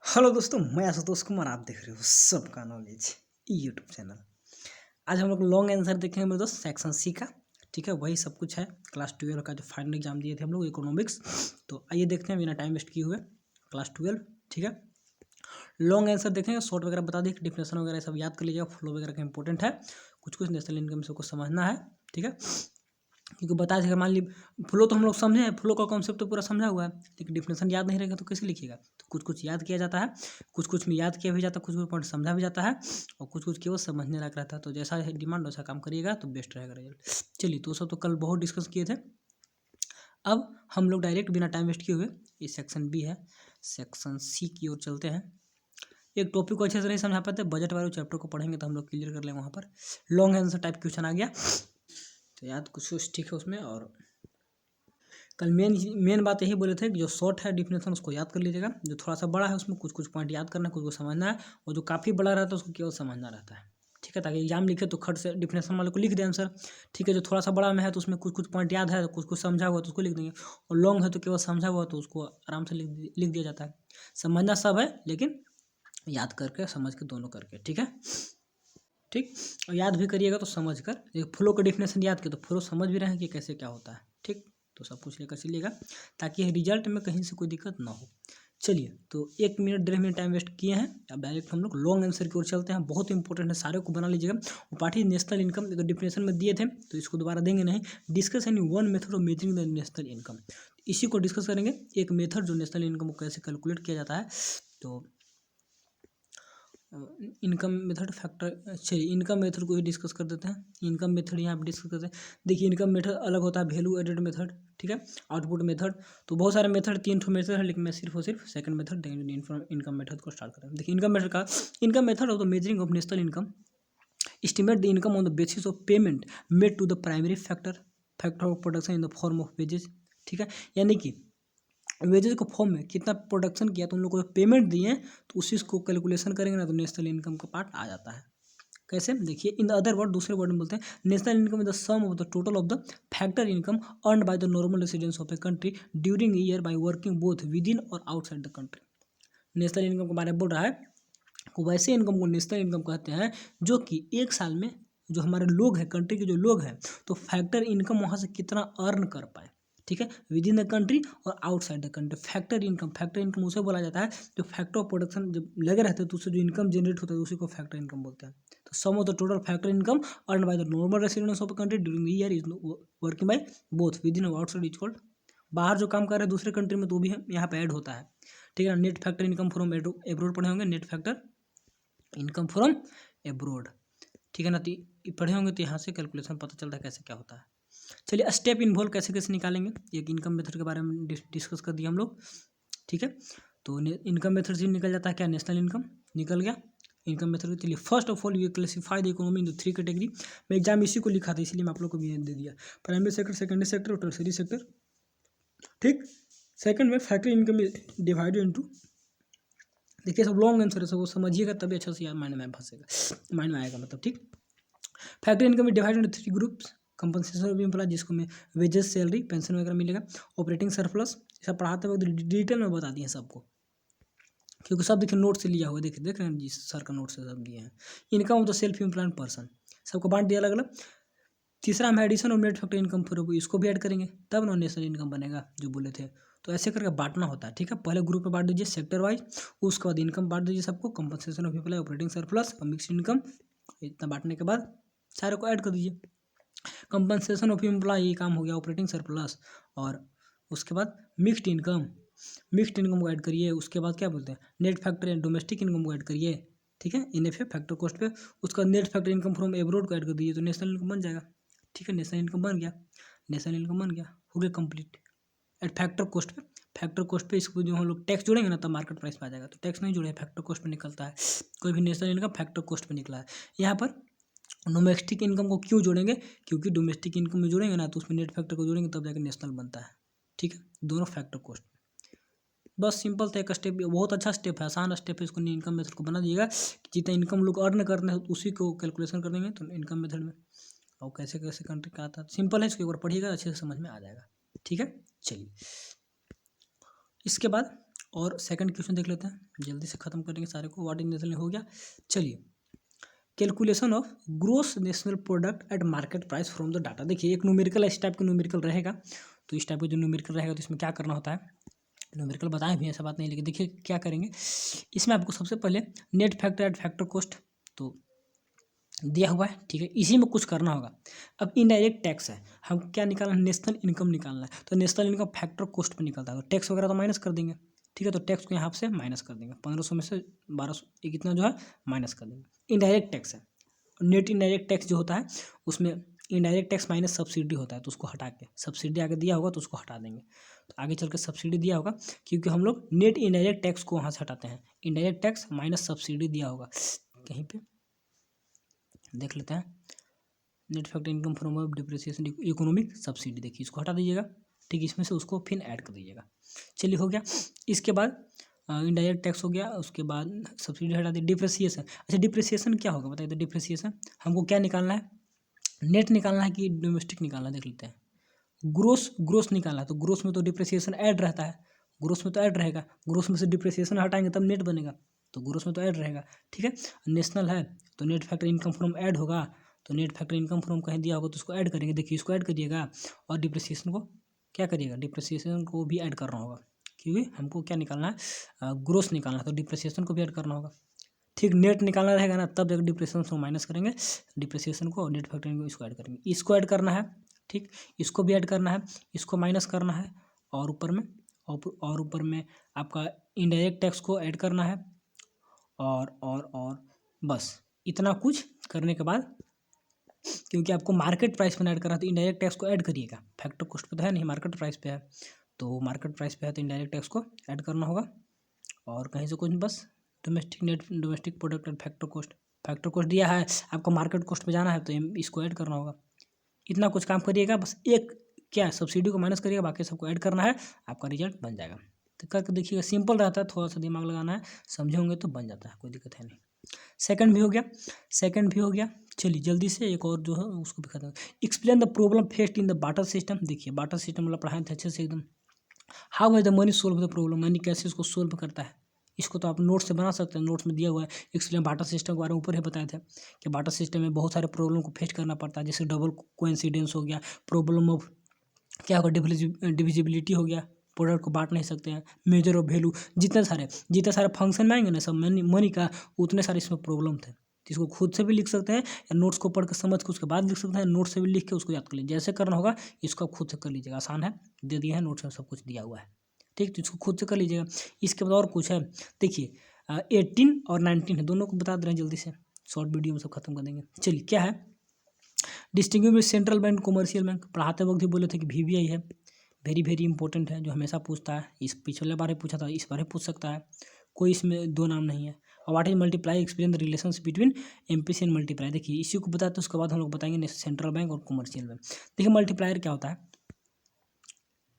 Hello दोस्तों, मैं आशुतोष कुमार। आप देख रहे हो सबका नॉलेज यूट्यूब चैनल। आज हम लोग लॉन्ग आंसर देखेंगे मेरे दोस्त, सेक्शन सी का। ठीक है, वही सब कुछ है। क्लास 12 का जो फाइनल एग्जाम दिए थे हम लोग इकोनॉमिक्स। तो आइए देखते हैं बिना टाइम वेस्ट किए हुए क्लास 12। ठीक है, लॉन्ग आंसर देखेंगे, शॉर्ट वगैरह बता दें, डिफिनेशन वगैरह सब याद कर लीजिएगा। फ्लो वगैरह का इंपॉर्टेंट है, कुछ कुछ नेशनल इनकम से कुछ समझना है। ठीक है, क्योंकि बता देगा, मान ली फ्लो तो हम लोग समझे हैं, फ्लो का कॉन्सेप्ट तो पूरा समझा हुआ है, लेकिन डिफिनेशन याद नहीं रहेगा तो कैसे लिखिएगा। तो कुछ कुछ याद किया जाता है, कुछ कुछ में याद किया भी जाता है, कुछ कुछ पॉइंट समझा भी जाता है, और कुछ कुछ केवल समझने लायक रहता है। तो जैसा डिमांड वैसा काम करिएगा तो बेस्ट रहेगा रिजल्ट। चलिए, तो सब तो कल बहुत डिस्कस किए थे। अब हम लोग डायरेक्ट बिना टाइम वेस्ट किए हुए, ये सेक्शन बी है, सेक्शन सी की ओर चलते हैं। एक टॉपिक को अच्छे से नहीं समझा पाते, बजट वाले चैप्टर को पढ़ेंगे तो हम लोग क्लियर कर लेंगे। वहाँ पर लॉन्ग आंसर टाइप क्वेश्चन आ गया, तो याद कुछ कुछ ठीक है उसमें। और कल मेन बात यही बोले थे कि जो शॉर्ट है डिफिनेशन उसको याद कर लीजिएगा, जो थोड़ा सा बड़ा है उसमें कुछ कुछ पॉइंट याद करना है, कुछ कुछ समझना है, और जो काफ़ी बड़ा रहता है उसको केवल समझना रहता है। ठीक है, ताकि एग्जाम लिखे तो खट से डिफिनेशन वाले को लिख दे आंसर। ठीक है, जो थोड़ा सा बड़ा में है तो उसमें कुछ कुछ पॉइंट याद है, कुछ कुछ समझा हुआ तो उसको लिख देंगे, और लॉन्ग है तो केवल समझा हुआ तो उसको आराम से लिख दिया जाता है। समझना सब है, लेकिन याद करके समझ के दोनों करके। ठीक है, ठीक, और याद भी करिएगा तो समझ कर। फ्लो का डिफिनेशन याद किया तो फ्लो समझ भी रहे हैं कि कैसे क्या होता है। ठीक, तो सब कुछ लेकर चलिएगा ताकि रिजल्ट में कहीं से कोई दिक्कत ना हो। चलिए, तो 1 मिनट 1.5 मिनट टाइम वेस्ट किए हैं, अब डायरेक्ट हम लोग लॉन्ग आंसर की ओर चलते हैं। बहुत इंपॉर्टेंट है, सारे को बना लीजिएगा। वो पार्टी नेशनल इनकम तो डिफिनेशन में दिए थे, तो इसको दोबारा देंगे नहीं। Discuss any one method of measuring the national income, इसी को डिस्कस करेंगे। एक मेथड जो नेशनल इनकम को कैसे कैलकुलेट किया जाता है। तो इनकम मेथड फैक्टर, चलिए इनकम मेथड को ही डिस्कस कर देते हैं। इनकम मेथड यहाँ पे डिस्कस करते हैं। देखिए, इनकम मेथड अलग होता है, वैल्यू एडेड मेथड, ठीक है, आउटपुट मेथड। तो बहुत सारे मेथड, 3 मेथड है, लेकिन मैं सिर्फ और सिर्फ सेकंड मेथड इनकम मेथड को स्टार्ट करते हैं। देखिए, इनकम मेथड का income method of the measuring of national income, estimate the income on the basis of payment made to the primary factor of production in the form of wages। ठीक है, यानी कि wages को form में कितना production किया तो उन लोगों को पेमेंट दिए, तो उसी को कैलकुलेशन करेंगे ना तो नेशनल इनकम का पार्ट आ जाता है। कैसे, देखिए, इन द अदर वर्ड, दूसरे वर्ड में बोलते हैं, national income is the sum of the total of the factor income earned by the normal residence of a country during year by working both with in और outside the country. National income के बारे में बोल रहा है, वैसे income को national income कहते हैं जो कि एक साल में जो हमारे लोग हैं, कंट्री के जो लोग हैं, तो फैक्टर इनकम वहाँ से कितना अर्न कर पाए। ठीक है, विद इन द कंट्री और outside the country. Factor income उसे बोला जाता है जो फैक्टर ऑफ प्रोडक्शन जब लगे रहते हैं तो उससे जो इनकम जनरेट होता है उसी को फैक्टर इनकम बोलते हैं। तो sum of the total factor income earn by the normal residence of country during the year is working by both with in और आउटसाइड इज कॉल्ड। बाहर जो काम कर रहे हैं दूसरे कंट्री में, तो भी यहाँ पे ऐड होता है। ठीक है, net factor income from abroad पढ़े होंगे, net factor income from abroad. ठीक है ना, तो पढ़े होंगे तो यहाँ से कैलकुलेशन पता चलता है कैसे क्या होता है। चलिए, स्टेप इन्वॉल्व कैसे कैसे निकालेंगे, एक इनकम मेथड के बारे में डिस्कस कर दिया हम लोग। ठीक है, तो इनकम मेथड से निकल जाता है क्या, नेशनल इनकम निकल गया इनकम मेथड। चलिए, first of all you classify the economy in the 3 category. मैं एग्जाम इसी को लिखा था, इसलिए मैं आप लोग को भी दे दिया, प्राइमरी सेक्टर, सेकेंडरी सेक्टर और टर्सरी सेक्टर। ठीक, सेकंड में फैक्ट्री इनकम डिवाइडेड इनटू, देखिए सब लॉन्ग आंसर है, सब वो समझिएगा तभी अच्छा से यार माइंड में फंसेगा, माइंड में आएगा मतलब। ठीक, फैक्ट्री इनकम में divide into 3 groups. Compensation of employ, जिसको में वेजेस, सैलरी, पेंशन वगैरह मिलेगा। ऑपरेटिंग सरप्लस, सब पढ़ाते वक्त डिटेल में बता दिए सबको, क्योंकि सब देखिए नोट से लिया हुआ, देखिए देख रहे हैं जी, सर का नोट से सब दिए हैं। Income of the self employed person, सबको बांट दिया अलग अलग। तीसरा में addition of net factor income for, इसको भी ऐड करेंगे तब ना नेशनल इनकम बनेगा जो बोले थे। तो ऐसे करके बांटना होता है। ठीक है, पहले ग्रुप में बांट दीजिए सेक्टर वाइज, उसके बाद इनकम बांट दीजिए सबको, compensation of employ, operating surplus और मिक्स्ड इनकम। इतना बांटने के बाद सारे को ऐड कर दीजिए। कंपनसेशन ऑफ एम्प्लॉय ये काम हो गया, ऑपरेटिंग सरप्लस, और उसके बाद मिक्स्ड इनकम को ऐड करिए। उसके बाद क्या बोलते हैं, net factor and domestic income को ऐड करिए। ठीक है, NFA फैक्टर कॉस्ट पे, उसका net factor income from abroad को ऐड कर दीजिए, तो नेशनल इनकम बन जाएगा। ठीक है, नेशनल इनकम बन गया, नेशनल इनकम बन गया, हो गया कंप्लीट। एट फैक्टर कॉस्ट पे इसको जो हम लोग टैक्स जोड़ेंगे ना तब मार्केट प्राइस पे आ जाएगा, तो टैक्स नहीं जोड़े, फैक्टर कॉस्ट पे निकलता है। कोई भी नेशनल इनकम फैक्टर कॉस्ट पे निकला है। यहाँ पर डोमेस्टिक इनकम को क्यों जोड़ेंगे, क्योंकि डोमेस्टिक इनकम में जोड़ेंगे ना तो उसमें नेट फैक्टर को जोड़ेंगे तब जाकर नेशनल बनता है। ठीक है, दोनों फैक्टर कॉस्ट, बस सिंपल था एक स्टेप, बहुत अच्छा स्टेप है, आसान स्टेप है। इसको इनकम मेथड को बना दिएगा, जितना इनकम लोग अर्न करते हैं उसी को कैलकुलेशन कर देंगे तो इनकम मेथड में। और कैसे कैसे कंट्री का आता है सिंपल है, इसको एक बार पढ़िएगा अच्छे से समझ में आ जाएगा। ठीक है, चलिए इसके बाद और सेकंड क्वेश्चन देख लेते हैं, जल्दी से खत्म करेंगे सारे को। व्हाट इज नेशनल हो गया। चलिए, calculation of gross national product at market price from the data. देखिए एक न्यूमेरिकल, इस टाइप का न्यूमेरिकल रहेगा, तो इस टाइप का जो न्यूमेरिकल रहेगा तो इसमें क्या करना होता है, न्यूमेरिकल बताए भी ऐसा बात नहीं, लेकिन देखिए क्या करेंगे इसमें। आपको सबसे पहले net factor eight factor cost तो दिया हुआ है, ठीक है, इसी में कुछ करना होगा। अब इनडायरेक्ट टैक्स है, हम क्या निकालना है, नेशनल इनकम निकालना है, तो नेशनल इनकम फैक्टर कॉस्ट पे निकलता है, तो टैक्स वगैरह तो माइनस कर देंगे, ठीक है, तो टैक्स को यहाँ से माइनस कर देंगे, 1500 में से 1200 ये कितना जो है माइनस कर देंगे। इनडायरेक्ट टैक्स है, नेट इनडायरेक्ट टैक्स जो होता है उसमें इनडायरेक्ट टैक्स माइनस सब्सिडी होता है, तो उसको हटा के, सब्सिडी आगे दिया होगा तो उसको हटा देंगे, तो आगे चल के सब्सिडी दिया होगा, क्योंकि हम लोग नेट इनडायरेक्ट टैक्स को वहाँ से हटाते हैं, इनडायरेक्ट टैक्स माइनस सब्सिडी दिया होगा कहीं पे, देख लेते हैं। Net factor income from depreciation economic subsidy, देखिए इसको हटा दीजिएगा, ठीक, इसमें से उसको फिर ऐड कर दीजिएगा। चलिए हो गया। इसके बाद इनडायरेक्ट टैक्स हो गया, उसके बाद सब्सिडी हटा दी। डिप्रिसिएशन, अच्छा डिप्रिसिएशन क्या होगा बताइए, तो डिप्रिसिएशन हमको क्या निकालना है, नेट निकालना है कि डोमेस्टिक निकालना है, देख लेते हैं। ग्रोस निकालना है, तो ग्रोस में तो डिप्रिसिएशन ऐड रहता है, ग्रोस में तो ऐड रहेगा, ग्रोस में से डिप्रिसिएशन हटाएंगे तब नेट बनेगा, तो ग्रोस में तो ऐड रहेगा, ठीक है। नेशनल है तो net factor income from add होगा, तो नेट फैक्टर इनकम फ्रॉम कहीं दिया होगा तो उसको ऐड करेंगे, देखिए इसको ऐड करिएगा, और डिप्रिसिएशन को क्या करिएगा, डिप्रिसिएशन को भी ऐड करना होगा, क्योंकि हमको क्या निकालना है, ग्रोस निकालना है, तो डिप्रिसिएशन को भी ऐड करना होगा, ठीक। नेट निकालना रहेगा ना, तब जब डिप्रिसिएशन को माइनस करेंगे, डिप्रिसिएशन को और नेट फैक्टर को इसको ऐड करेंगे, इसको ऐड करना है, ठीक, इसको भी ऐड करना है, इसको माइनस करना है, और ऊपर में और ऊपर में आपका इनडायरेक्ट टैक्स को ऐड करना है, और बस इतना कुछ करने के बाद, क्योंकि आपको मार्केट प्राइस पर ऐड करना है तो इनडायरेक्ट टैक्स को ऐड करिएगा, फैक्टर कॉस्ट पे तो है नहीं, मार्केट प्राइस पे है, तो मार्केट प्राइस पे है तो इनडायरेक्ट टैक्स को ऐड करना होगा, और कहीं से कुछ बस domestic product and factor cost दिया है, आपको मार्केट कॉस्ट पे जाना है तो इसको ऐड करना होगा। इतना कुछ काम करिएगा, बस एक क्या सब्सिडी को माइनस करिएगा, बाकी सबको ऐड करना है, आपका रिजल्ट बन जाएगा। तो करके देखिएगा, सिंपल रहता है, थोड़ा सा दिमाग लगाना है, समझे होंगे तो बन जाता है, कोई दिक्कत है नहीं। सेकंड भी हो गया। चलिए जल्दी से एक और जो है उसको भी खत्म। Explain the problem faced in the barter system. देखिए बाटर सिस्टम मतलब पढ़ाए थे अच्छे से एकदम। How is the money solve the problem, money कैसे इसको सोल्व करता है, इसको तो आप नोट से बना सकते हैं, नोट्स में दिया हुआ है। एक्सप्लेन बाटर सिस्टम के बारे में ऊपर ही बताए थे कि बाटर सिस्टम में बहुत सारे प्रॉब्लम को फेस करना पड़ता है, जैसे डबल कोइंसिडेंस हो गया, प्रॉब्लम ऑफ क्या होगा, डिविजिबिलिटी हो गया, प्रोडक्ट को बांट नहीं सकते हैं, मेजर ऑफ वैल्यू, जितने सारे फंक्शन में आएंगे ना सब मनी का, उतने सारे इसमें प्रॉब्लम थे। तो इसको खुद से भी लिख सकते हैं या नोट्स को पढ़ के समझ के उसके बाद लिख सकते हैं, नोट्स से भी लिख के उसको याद कर लीजिए, जैसे करना होगा इसको आप खुद से कर लीजिएगा, आसान है, दे दिया है नोट्स में सब कुछ दिया हुआ है, ठीक, तो इसको खुद से कर लीजिएगा। इसके बाद और कुछ है, देखिए 18 और 19 है, दोनों को बता दे रहे हैं जल्दी से, शॉर्ट वीडियो में सब खत्म कर देंगे। चलिए क्या है, distinguish central bank commercial bank, पढ़ाते वक्त भी बोले थे कि वीबीआई है, वेरी वेरी इंपॉर्टेंट है, जो हमेशा पूछता है, इस पिछले बार पूछा था, इस बार पूछ सकता है, कोई इसमें दो नाम नहीं है। और what is multiply, explain the relations between MPC and multiply. देखिए इसी को बताते उसके बाद हम लोग बताएंगे सेंट्रल बैंक और कमर्शियल बैंक। देखिए मल्टीप्लायर क्या होता है,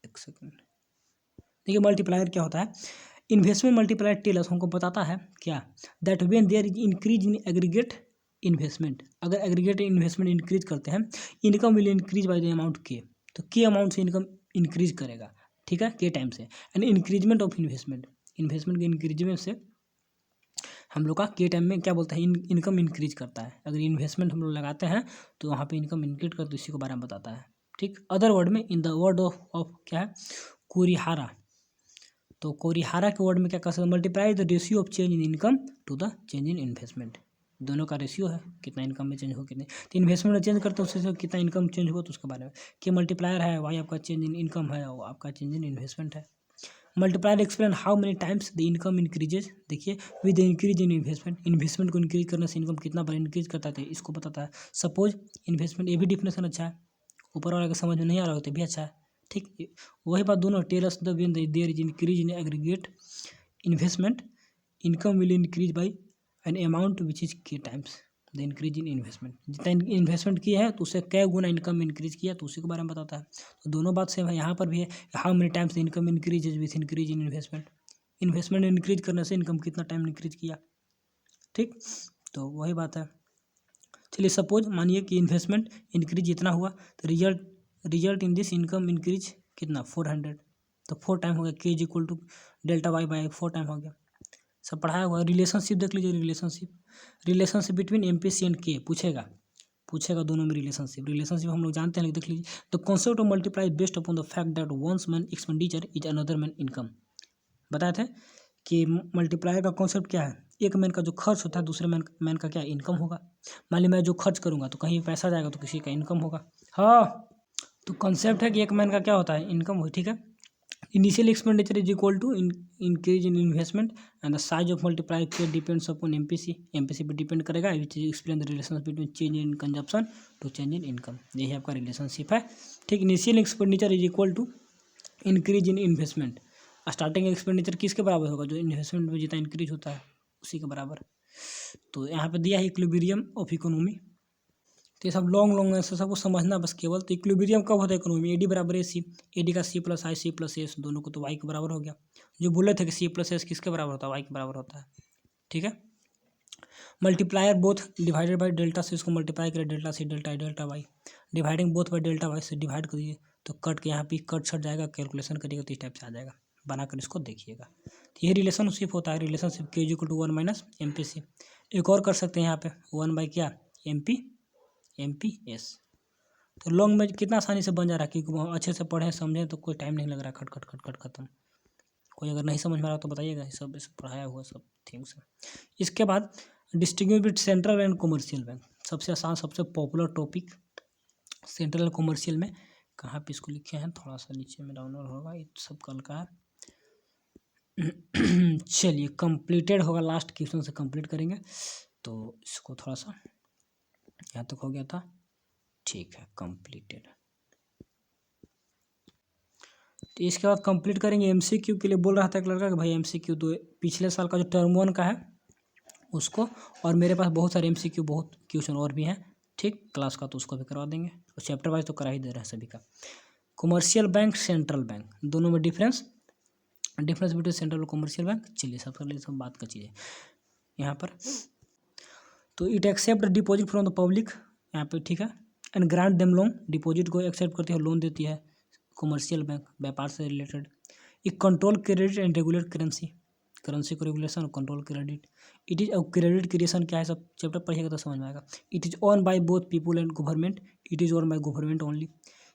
एक सेकंड, देखिए मल्टीप्लायर क्या होता है, इन्वेस्टमेंट मल्टीप्लायर टेलर्स हमको बताता है क्या, that when there is increase in aggregate investment, अगर एग्रीगेट इन्वेस्टमेंट इंक्रीज करते हैं, income will increase by the amount K, तो के अमाउंट से इनकम इंक्रीज करेगा, ठीक है, के टाइम से, एंड इंक्रीजमेंट ऑफ इन्वेस्टमेंट के इंक्रीजमेंट से हम लोग का के टाइम में क्या बोलता है, इनकम इंक्रीज करता है, अगर इन्वेस्टमेंट हम लोग लगाते हैं तो वहाँ पे इनकम इंक्रीज करता है, इसी के बारे में बताता है, ठीक। अदर वर्ड में, इन द वर्ड ऑफ क्या है, कुरिहारा, तो कोरिहारा के वर्ड में क्या कर सकते हैं, multiply the ratio of change in income to the change in investment, दोनों का रेशियो है, कितना इनकम में चेंज हो कितने, तो इन्वेस्टमेंट में चेंज करते हैं उससे कितना इनकम चेंज हुआ, तो उसके बारे में कि मल्टीप्लायर है, वाई आपका चेंज इन इनकम है, और आपका चेंज इन इन्वेस्टमेंट है। Multiplier explain how many times the income increases, देखिए विद इंक्रीज इन इन्वेस्टमेंट को इंक्रीज करने से इनकम कितना बार इंक्रीज करता है, इसको बताता है। सपोज इन्वेस्टमेंट, ये भी डिफिनेशन अच्छा है, ऊपर वाला का समझ में नहीं आ रहा होता भी अच्छा है, ठीक। वही बात दोनों, tellers the when there is increase in aggregate investment, income will increase by an amount which is K times the increase in investment, जितना इन्वेस्टमेंट किया है तो उससे कै गुना इनकम इंक्रीज किया, तो उसी के बारे में बताता है। तो दोनों बात सेम है, यहाँ पर भी है, how many times the income increase with increase in investment increase करने से इनकम कितना टाइम इंक्रीज किया, ठीक, तो वही बात है। चलिए सपोज मानिए कि इन्वेस्टमेंट इंक्रीज इतना हुआ, तो result in this income increase कितना 400, तो 4 टाइम हो गया, k is equal to delta Y by 4 time हो गया, सब पढ़ाया हुआ है। रिलेशनशिप देख लीजिए, रिलेशनशिप बिटवीन एमपीसी एंड के पूछेगा दोनों में रिलेशनशिप हम लोग जानते हैं, देख लीजिए। The concept of multiply based upon the fact that once man expenditure is another man income. बताए थे कि मल्टीप्लाई का कॉन्सेप्ट क्या है, एक मैन का जो खर्च होता है दूसरे मैन का क्या इनकम होगा। मान ली मैं जो खर्च करूंगा तो कहीं पैसा जाएगा तो किसी का इनकम होगा। हाँ, तो कॉन्सेप्ट है कि एक मैन का क्या होता है, इनकम हो, ठीक है। Initial expenditure is equal to increase in investment and the size of multiply पे डिपेंड्स अपॉन एमपीसी पे डिपेंड करेगा, which is explain the relation between change in consumption to change in income. यही आपका relationship है, ठीक। Initial expenditure is equal to increase in investment. Starting expenditure किसके बराबर होगा, जो इन्वेस्टमेंट में जितना इंक्रीज होता है उसी के बराबर। तो यहाँ पे दिया है इक्विलिब्रियम ऑफ इकोनॉमी। तो ये सब लॉन्ग ऐसे सबको समझना बस केवल। तो इक्विलिब्रियम कब होता है इकोनॉमी, एडी बराबर ए सी, एडी का सी प्लस आई, सी प्लस एस दोनों को तो वाई के बराबर हो गया। जो बोले थे कि सी प्लस एस किसके बराबर होता है, वाई के बराबर होता है, ठीक है। Multiplier both divided by delta से इसको मल्टीप्लाई करें, delta C delta I delta Y, dividing both by delta Y से डिवाइड करिए तो कट के यहाँ पे कट छट जाएगा, कैलकुलेशन करिएगा तो इस टाइप से आ जाएगा, बनाकर इसको देखिएगा। तो ये रिलेशनशिप होता है, रिलेशनशिप के equal to 1 minus M P C. एक और कर सकते हैं यहाँ पे 1 बाई क्या एम पी एस। तो लॉन्ग में कितना आसानी से बन जा रहा है, क्योंकि अच्छे से पढ़ें समझें तो कोई टाइम नहीं लग रहा, खट खट खट खट खत्म। कोई अगर नहीं समझ में आ रहा तो बताइएगा, सब पढ़ाया हुआ सब थिंग्स है। इसके बाद distinguish between central and commercial bank, सबसे आसान सबसे popular topic central and commercial में। कहाँ पे इसको लिखे हैं, थोड़ा सा नीचे में डाउनलोड होगा, ये सब कल का है। चलिए कंप्लीटेड होगा, लास्ट क्वेश्चन से कंप्लीट करेंगे। तो इसको थोड़ा सा यहाँ तक हो गया था, ठीक है कंप्लीटेड। तो इसके बाद कंप्लीट करेंगे एमसीक्यू के लिए। बोल रहा था एक लड़का कि भाई एमसीक्यू तो पिछले साल का जो टर्म 1 का है उसको, और मेरे पास बहुत सारे एमसीक्यू बहुत क्वेश्चन और भी हैं, ठीक क्लास का, तो उसको भी करवा देंगे। और चैप्टर वाइज तो करा ही दे रहे हैं सभी का। कॉमर्शियल बैंक सेंट्रल बैंक दोनों में डिफरेंस बिटवीन सेंट्रल और कॉमर्शियल बैंक। चलिए सब बात का चीज़ है यहाँ पर। तो it accept deposit from the public यहाँ पे, ठीक है, and grant them loan, deposit को एक्सेप्ट करती है, लोन देती है कॉमर्शियल बैंक, व्यापार से रिलेटेड। एक control credit and regulate currency को रेगुलेशन और control credit. It is credit creation क्या है, सब चैप्टर पढ़िएगा तो समझ में आएगा। It is own by both people and government, it is own by government only.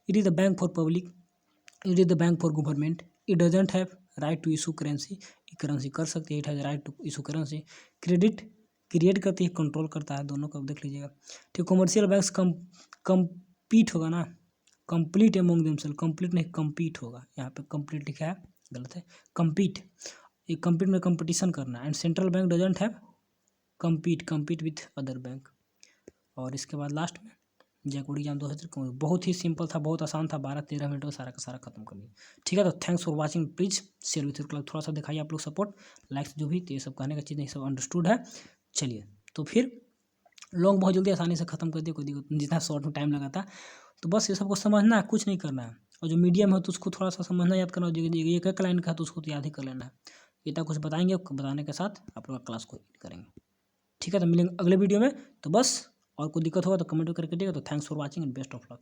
It is the bank for public, it is the bank for government. It doesn't have right to issue currency, currency कर सकती है, it has right to issue currency. Credit create करती है, control करता है, दोनों का देख लीजिएगा, ठीक। कॉमर्शियल बैंक्स कम्पीट होगा ना, कंप्लीट एमंग देमसेल्फ, कंप्लीट नहीं कम्पीट होगा, यहाँ पे कंप्लीट लिखा है गलत है, कम्पीट, एक कम्पीट में कंपटीशन करना। And central bank doesn't have compete with other bank. और इसके बाद लास्ट में जयपुर एग्जाम 2000 बहुत ही सिंपल था, बहुत आसान था, 12-13 मिनट में सारा का सारा खत्म कर दिया, ठीक है। तो thanks for watching, please share with your class, थोड़ा सा दिखाइए आप लोग सपोर्ट, लाइक्स जो भी, तो ये सब कहने का चीज़ नहीं, सब अंडरस्टूड है। चलिए तो फिर लॉन्ग बहुत जल्दी आसानी से खत्म कर दिया, कोई दिक्कत, जितना शॉर्ट में टाइम लगा था। तो बस ये सबको समझना है, कुछ नहीं करना है। और जो मीडियम है तो उसको थोड़ा सा समझना याद करना, एक एक लाइन का है तो उसको तो याद ही कर लेना है। इतना कुछ बताएंगे, बताने के साथ आप लोग क्लास को करेंगे, ठीक है। तो मिलेंगे अगले वीडियो में। तो बस और कोई दिक्कत होगा तो कमेंट करके दिएगा। तो thanks for watching and best of luck.